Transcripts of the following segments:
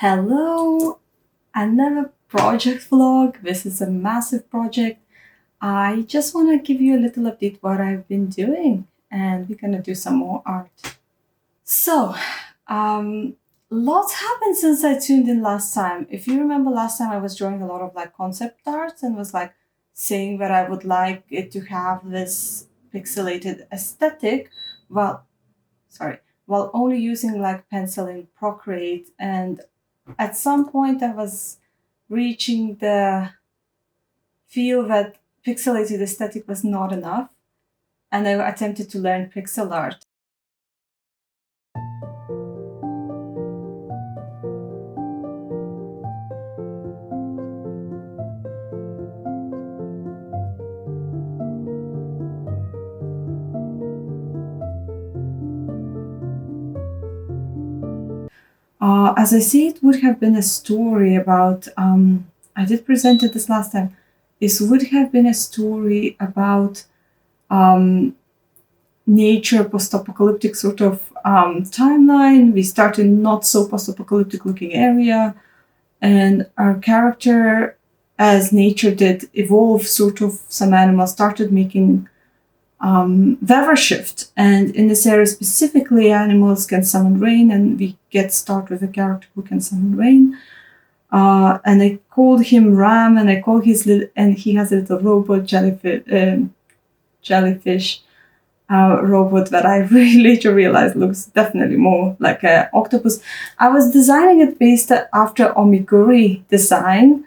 Hello, another project vlog. This is a massive project. I just want to give you a little update what I've been doing, and we're gonna do some more art. So, um, lots happened since I tuned in last time. If you remember last time, I was drawing a lot of like concept arts and was like saying that I would like it to have this pixelated aesthetic. Well, sorry, while only using like pencil in Procreate, and at some point I was reaching the feel that pixelated aesthetic was not enough, and I attempted to learn pixel art. As I see, it would have been a story about, I did present it this last time. This would have been a story about um, nature, post-apocalyptic sort of timeline. We start in not so post-apocalyptic looking area, and our character, as nature did evolve, sort of some animals started making weather shift. And in this area specifically, animals can summon rain, and we get start with a character who can summon rain. And I called him Ram, and I call his little, and he has a little robot jellyfish robot that I really later realized looks definitely more like an octopus. I was designing it based after omiguri design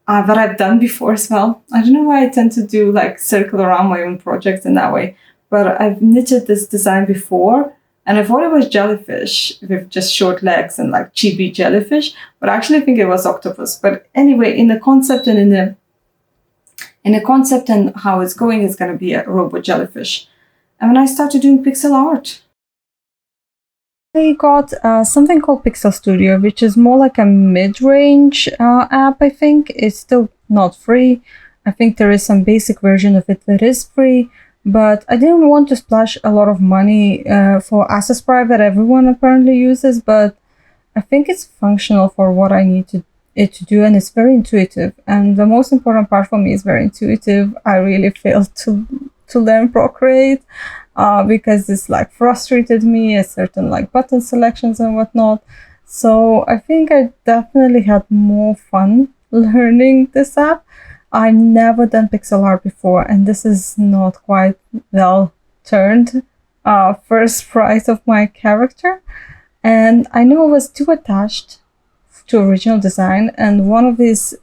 that I've done before as well. I don't know why I tend to do like circle around my own projects in that way, but I've knitted this design before, and I thought it was jellyfish with just short legs and like chibi jellyfish, but I actually think it was octopus. But anyway, in the concept and in the concept and how it's going, it's going to be a robot jellyfish. And when I started doing pixel art, I got something called Pixel Studio, which is more like a mid-range app, I think. It's still not free. I think there is some basic version of it that is free, but I didn't want to splash a lot of money for Access Prime that everyone apparently uses, but I think it's functional for what I need it to do, and it's very intuitive. And the most important part for me is very intuitive. I really failed to learn Procreate because this like frustrated me, a certain like button selections and whatnot. So I think I definitely had more fun learning this app. I never done pixel art before, and this is not quite well turned first sprite of my character. And I know I was too attached to original design, and one of these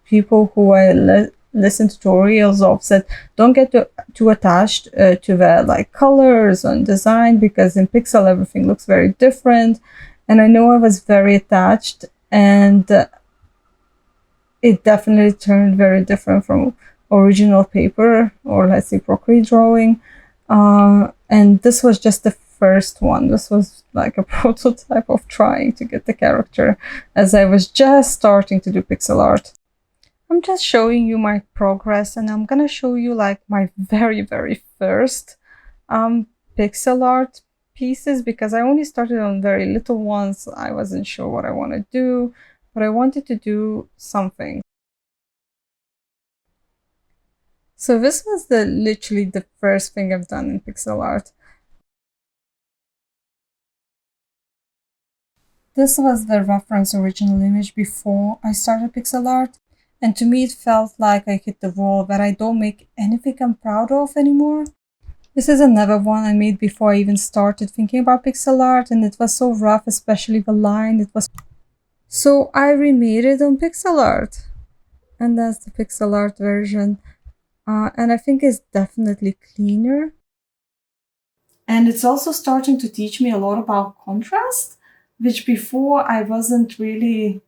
people who I listen tutorials of said, don't get too attached to the like colors and design, because in pixel everything looks very different. And I know I was very attached, and it definitely turned very different from original paper, or let's say Procreate drawing. And this was just the first one. This was like a prototype of trying to get the character, as I was just starting to do pixel art. I'm just showing you my progress, and I'm gonna show you like my very first pixel art pieces, because I only started on very little ones. I wasn't sure what I want to do, but I wanted to do something. So this was literally the first thing I've done in pixel art. This was the reference original image before I started pixel art. And to me, it felt like I hit the wall that I don't make anything I'm proud of anymore. This is another one I made before I even started thinking about pixel art, and it was so rough, especially the line. It was so I remade it on pixel art, and that's the pixel art version. And I think it's definitely cleaner. And it's also starting to teach me a lot about contrast, which before I wasn't really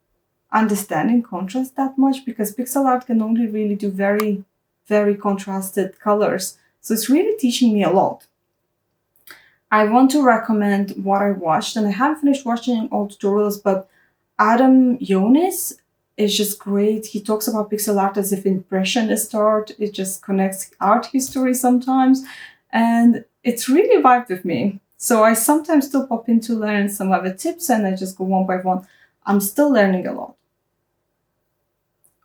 understanding contrast that much, because pixel art can only really do very contrasted colors. So it's really teaching me a lot. I want to recommend what I watched, and I haven't finished watching all tutorials, but AdamCYounis is just great. He talks about pixel art as if impressionist art. It just connects art history sometimes, and it's really vibed with me. So I sometimes still pop in to learn some other tips, and I just go one by one. I'm still learning a lot.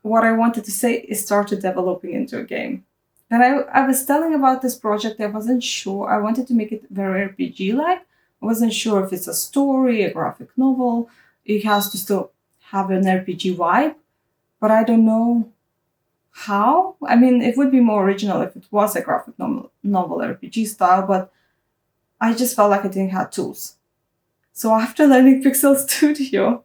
What I wanted to say is started developing into a game. And I was telling about this project, I wasn't sure. I wanted to make it very RPG like. I wasn't sure if it's a story, a graphic novel. It has to still have an RPG vibe, but I don't know how. I mean, it would be more original if it was a graphic novel RPG style, but I just felt like I didn't have tools. So after learning Pixel Studio,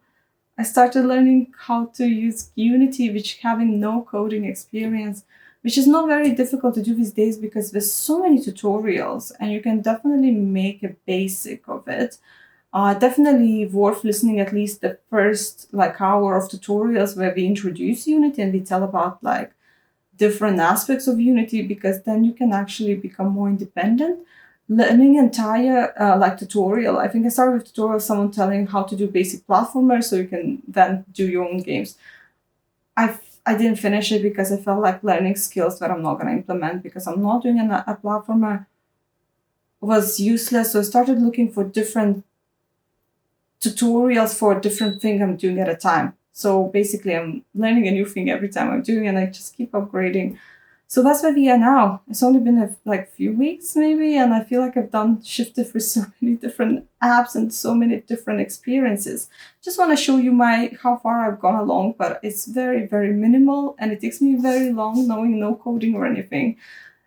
I started learning how to use Unity, which having no coding experience, which is not very difficult to do these days because there's so many tutorials and you can definitely make a basic of it. Definitely worth listening at least the first like hour of tutorials where we introduce Unity and we tell about like different aspects of Unity, because then you can actually become more independent. Learning entire like tutorial. I think I started with tutorial, someone telling how to do basic platformer, so you can then do your own games. I didn't finish it because I felt like learning skills that I'm not going to implement because I'm not doing a platformer was useless. So I started looking for different tutorials for a different thing I'm doing at a time. So basically, I'm learning a new thing every time I'm doing, and I just keep upgrading. So that's where we are now. It's only been a few weeks maybe, and I feel like I've done shifted for so many different apps and so many different experiences. Just want to show you my how far I've gone along, but it's very, very minimal, and it takes me very long knowing no coding or anything.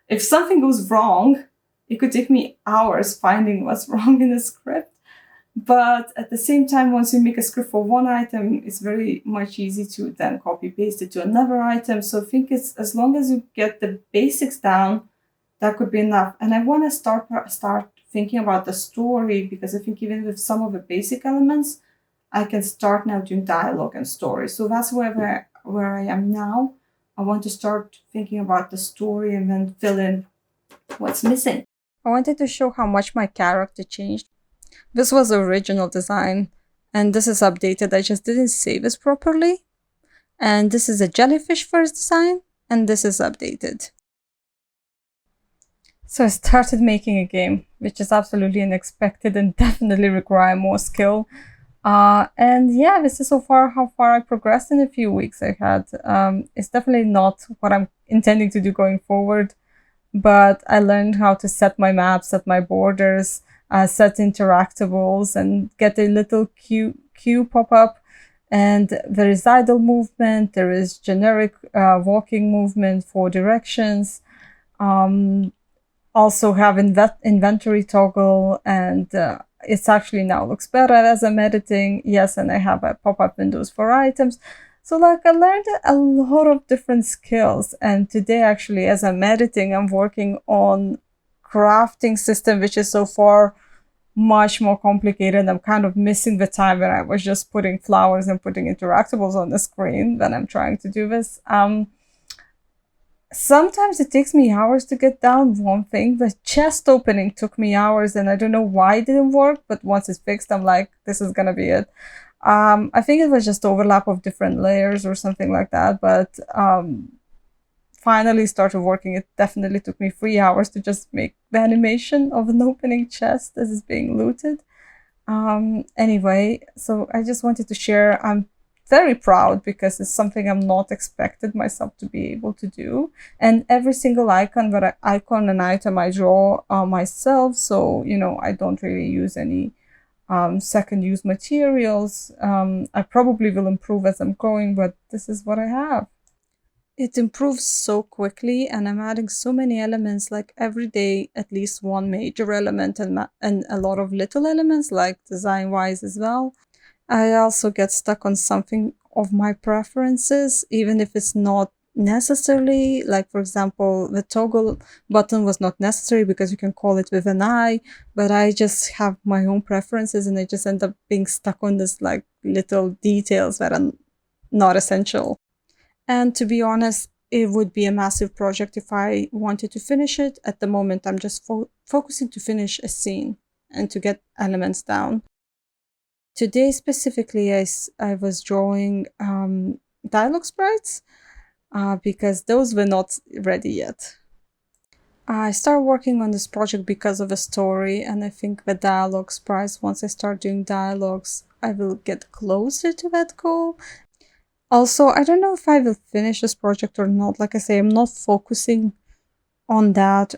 If something goes wrong, it could take me hours finding what's wrong in the script. But at the same time, once you make a script for one item, it's very much easy to then copy paste it to another item. So I think it's as long as you get the basics down, that could be enough. And I want to start thinking about the story, because I think even with some of the basic elements, I can start now doing dialogue and story. So that's where I am now. I want to start thinking about the story and then fill in what's missing. I wanted to show how much my character changed. This was the original design, and this is updated. I just didn't save this properly. And this is a jellyfish first design, and this is updated. So I started making a game, which is absolutely unexpected and definitely require more skill. And yeah, this is so far how far I progressed in a few weeks I had. It's definitely not what I'm intending to do going forward, but I learned how to set my maps, set my borders, set interactables, and get a little queue pop up. And there is idle movement, there is generic walking movement for directions. Also have inventory toggle, and it's actually now looks better as I'm editing. Yes, and I have a pop-up windows for items. So like I learned a lot of different skills, and today actually as I'm editing, I'm working on crafting system, which is so far much more complicated. I'm kind of missing the time when I was just putting flowers and putting interactables on the screen when I'm trying to do this. Sometimes it takes me hours to get down one thing. The chest opening took me hours, and I don't know why it didn't work, but once it's fixed, I'm like, this is gonna be it. I think it was just overlap of different layers or something like that, but finally started working. It definitely took me 3 hours to just make the animation of an opening chest as it's being looted. Anyway, so I just wanted to share. I'm very proud because it's something I'm not expected myself to be able to do. And every single icon and item I draw myself, so you know I don't really use any second use materials. I probably will improve as I'm going, but this is what I have. It improves so quickly, and I'm adding so many elements, like every day at least one major element and a lot of little elements, like design wise as well. I also get stuck on something of my preferences, even if it's not necessarily, like for example, the toggle button was not necessary because you can call it with an eye, but I just have my own preferences and I just end up being stuck on this like little details that are not essential. And to be honest, it would be a massive project if I wanted to finish it. At the moment, I'm just focusing to finish a scene and to get elements down. Today specifically, I was drawing dialogue sprites because those were not ready yet. I started working on this project because of a story, and I think the dialogues price, once I start doing dialogues, I will get closer to that goal. Also, I don't know if I will finish this project or not. Like I say, I'm not focusing on that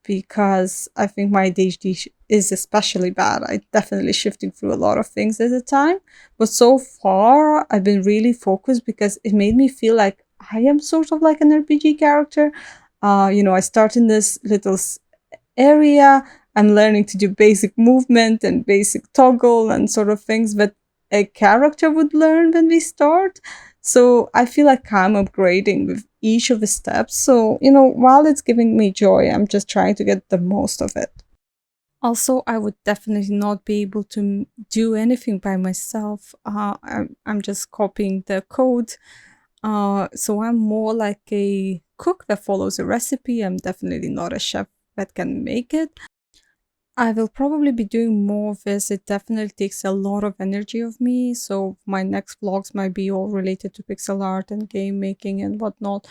because I think my ADHD is especially bad. I definitely shifting through a lot of things at a time. But so far, I've been really focused because it made me feel like I am sort of like an RPG character. I start in this little area. I'm learning to do basic movement and basic toggle and sort of things that a character would learn when we start. So I feel like I'm upgrading with each of the steps. So, while it's giving me joy, I'm just trying to get the most of it. Also, I would definitely not be able to do anything by myself. I'm just copying the code. So I'm more like a cook that follows a recipe. I'm definitely not a chef that can make it. I will probably be doing more of this. It definitely takes a lot of energy of me. So my next vlogs might be all related to pixel art and game making and whatnot.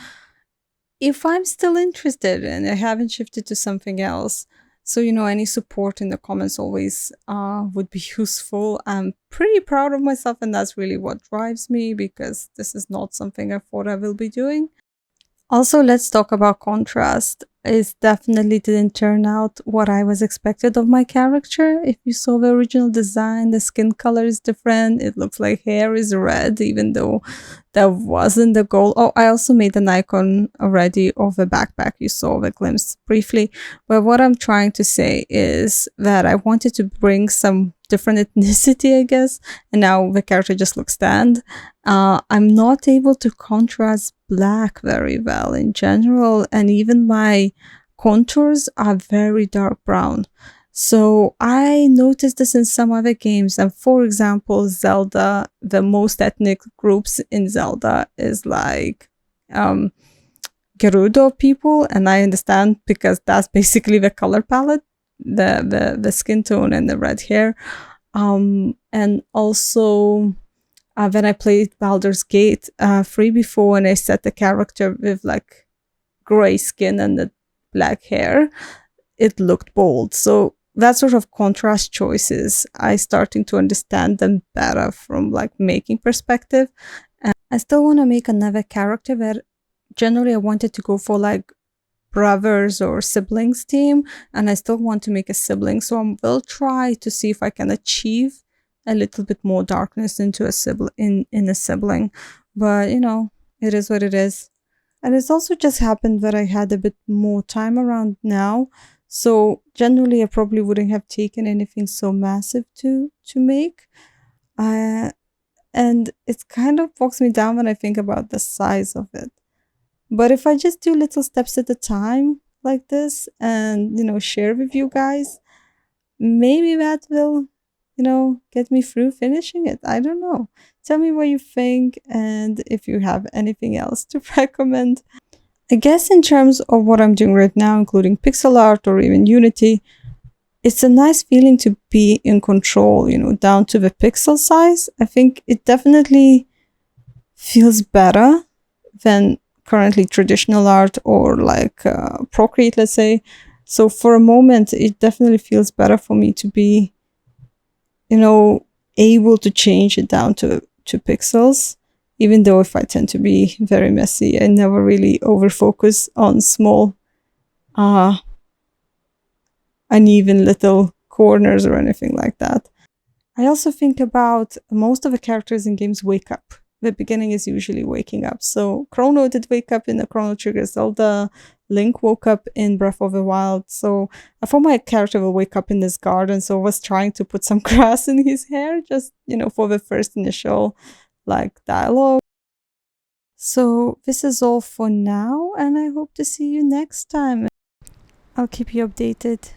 If I'm still interested and I haven't shifted to something else. So, any support in the comments always would be useful. I'm pretty proud of myself, and that's really what drives me because this is not something I thought I will be doing. Also, let's talk about contrast. It definitely didn't turn out what I was expected of my character. If you saw the original design, the skin color is different. It looks like hair is red, even though that wasn't the goal. Oh, I also made an icon already of the backpack. You saw the glimpse briefly. But what I'm trying to say is that I wanted to bring some different ethnicity, I guess. And now the character just looks tanned. I'm not able to contrast black very well in general, and even my contours are very dark brown. So I noticed this in some other games, and for example, Zelda, the most ethnic groups in Zelda is like Gerudo people, and I understand because that's basically the color palette, the skin tone and the red hair. And also when I played Baldur's Gate 3 before, and I set the character with like gray skin and the black hair, it looked bold. So that sort of contrast choices, I starting to understand them better from like making perspective. And I still want to make another character that generally I wanted to go for like brothers or siblings team, and I still want to make a sibling. So I will try to see if I can achieve a little bit more darkness into a sibling in a sibling. But it is what it is. And it's also just happened that I had a bit more time around now. So generally I probably wouldn't have taken anything so massive to make. And it kind of bogs me down when I think about the size of it. But if I just do little steps at a time like this and, share with you guys, maybe that will, get me through finishing it. I don't know. Tell me what you think and if you have anything else to recommend. I guess in terms of what I'm doing right now, including pixel art or even Unity, it's a nice feeling to be in control, down to the pixel size. I think it definitely feels better than currently traditional art or like Procreate, let's say. So for a moment, it definitely feels better for me to be, able to change it down to pixels. Even though if I tend to be very messy, I never really over focus on small, uneven little corners or anything like that. I also think about most of the characters in games wake up. The beginning is usually waking up. So Chrono did wake up in the Chrono Trigger Zelda. Link woke up in Breath of the Wild. So I thought my character will wake up in this garden. So I was trying to put some grass in his hair, just, for the first initial like dialogue. So this is all for now, and I hope to see you next time. I'll keep you updated.